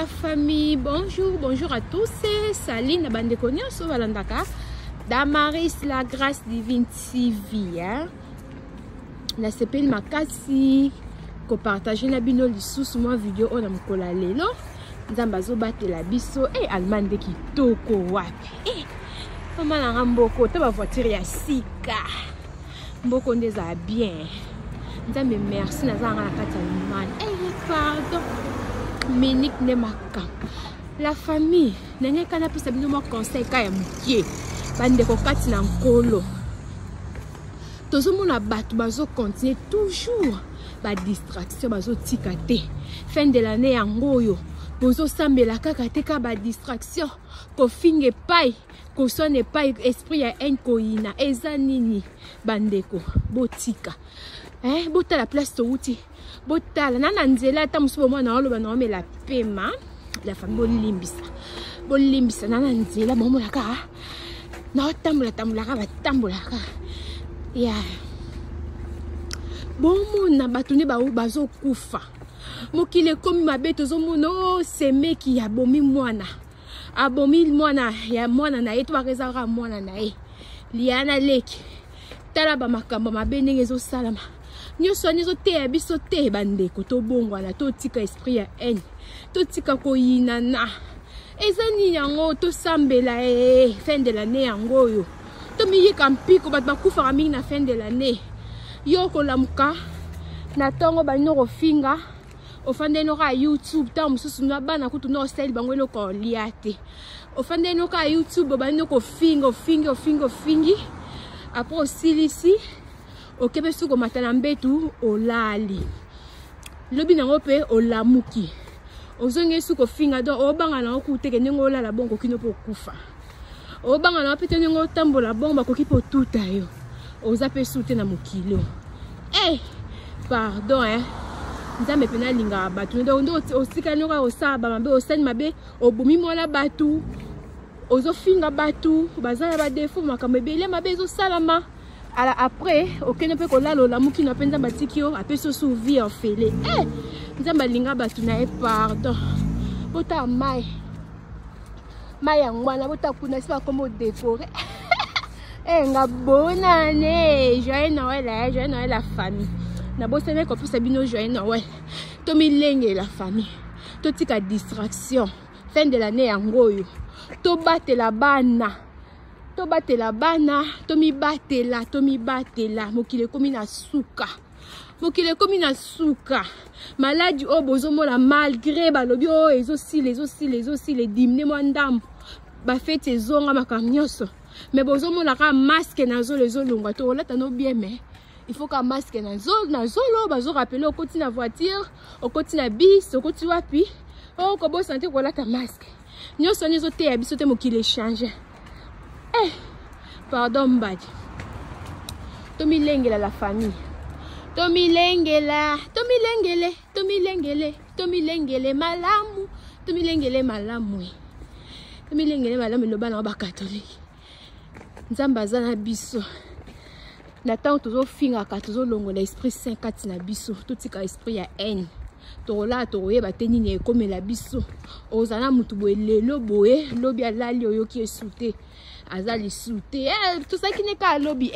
la famille, bonjour à tous. Salut na bande konyo so balandaka Damaris la grâce divine TV na sepeli makasi ko partager na bino lisusu mwa video ona mukola lelo nzamba zo batela biso almande kitoko wapi mama na mboko ta ba voiture ya sika mboko ndeza bien nzambe merci na zanga na kati ya limane pardon Ménique Nemaka. La famille, n'engé kana pesa bino mo conseil ka ya mukie. Bande ko kati na nkolo. Tozo mona batu bazo continuer toujours ba distraction bazo tikate. Fin de l'année yangoyo. Bozo sambela kaka te ka ba distraction. Ko finge pai, ko sone pai esprit ya en ko ina eza nini bandeko botika. Bota la place to uti. Botala nana nzela ta musubo mwana oloba na omela pema la famille bolimbisa nana nzela momola ka na tambula ka batambula ka ya bomona batuni bazo kufa mokile komi mabeto zo mono semeki ya bomi mwana abomi mwana ya mwana na yetu bakezaka mwana na ye liana leki tala ba makambo mabene ngezo salama nyoso nizo te biso te bandeko to bongwana to tika esprit ya haine to tika ko yinana ezani yango to sambela fin de l'année yango yo to miyi kampiko bat bakufa mingi na fin de l'année yo ko lamuka na tongo banyo ko finga ofande no ka YouTube ta mususu na bana kutu no style bango lo ko liate ofande no ka YouTube banyo ko fingi après aussi ici okebe suko matana mbetu olali lobi nango pe olamuki ozonge suko finga do obanga na okuteke nengo olala bongo kino po kufa obanga na pete nengo tambola bomba koki po tuta yo ozape sute na mokilo pardon nzambe pena linga batu ndo osika nyoka osaba mabe osani mabe obumi mola batu ozofinga batu bazala ba defo makambe bele mabe zo salama. Alors après, aucun peut coller la mouki n'a pas de batikio, après se souvenir en fêlé. Nzamba linga batuna pardon. Bota mai ngwana bota kuna siba comme décorer. Nga bonne année, joyeux Noël la famille. Na bosene ko plus bino joyeux Noël. To milenge la famille. To tika distraction. Fin de l'année yangoyo. To bate la bana. To batela bana, to mi batela, mokile komi na suka. Maladi o bozomo la malgré balobi o ezosile dimne mwandam. Ba fete zonga makamnyoso. Mais bozomo la ka masque na zo lezo longwa to lata no bien mais il faut ka masque na zo lo bazo rappeler au côté na voiture, au côté na bis, au côté wapi. O ko bo santé ko lata masque. Nyoso nizo te ya biso te mokile changer. Pardon mbadi. Tomilengela la famille. Tomilengele malamu. Tomilengele malamu loba na ba catholique. Nzamba zana biso. Na tant tozo finga ka tozo longo na esprit saint kati na biso. Totika esprit ya haine. Tola toye bateni ne comme la biso. Ozana mutu boye lelo boye lobi alali oyoki esute. Azali soute tout ça qui n'est qu'à lobby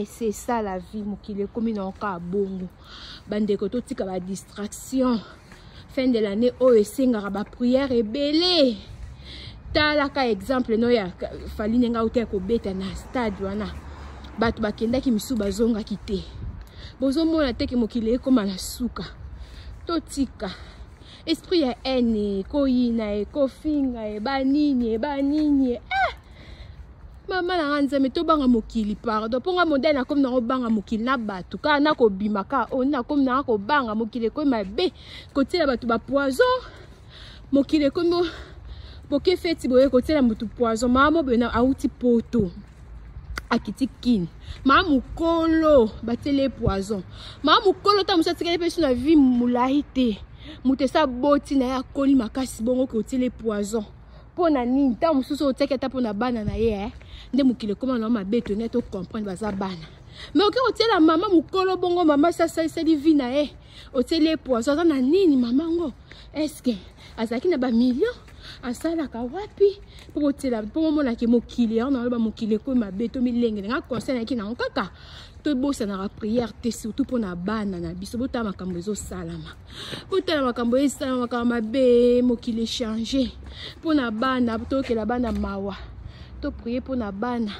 c'est ça la vie mokile comme na ka bongo bande ko totika ba distraction fin de l'année esenga ba prière ebele tala ka exemple no ya fali nga uta ko beta na stade wana batu bakenda ki misu bazonga kite bozo mona teke mokile comme na suka totika esprit ya haine ko yina ko finga banini Mama na nzambe to banga mokili pardon ponga modèle comme na banga mokili na batu ka na ko bimaka ona comme na ko banga mokili ko mabe côté la batu ba poison mokili ko mo boke feti boye côté la mutu poison mama bena auti poto akiti kin mama mukolo batele poison mama mukolo ta musa tikele pesu na vie mulahite mutesa boti na ya koli makasi bongo côté les poison pona nini ta mususu oteke ta pona bana na ye nde mukile koma na mabeto neto comprendre baza bana mais oke otela mama mukolo bongo mama sasa iseli vie na ye otele poison na nini mama ngo est-ce que azaki na ba million asalaka wapi po tela po mona ke mokili na ba mokili ko mabe to milenge nga conseil na ki na kaka to bosa na prière te surtout pour na bana na biso bota makambo ezo salama bota makambo esalama makambo mabe mokili changer pour na bana to ke la bana mawa to prier pour na bana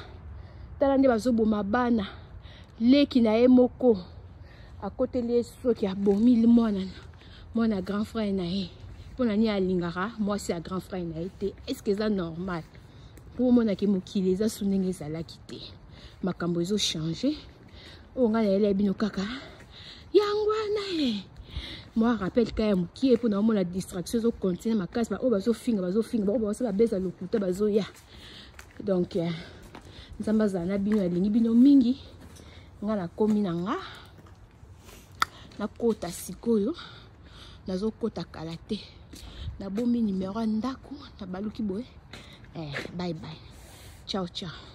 tala nde bazo boma bana leki na ye moko à côté les soki abomi mwana grand frère na ye pour na ni alingara moi c'est un grand frère na été est-ce que c'est normal pour moi na ke mokili eza sunenge ezalaki te makambo ezo changer o nga na bino kaka yangwana ye moi rappelle quand même qui pour na la distraction zo continuer ma casse ba o bazo finga ba ba beza lokuta bazo ya donc nzamba zana bino alingi bino mingi nga na komi na nga na kota sikoyo nazo kota kalate na bombi numéro ndako na baluki boye bye bye ciao ciao.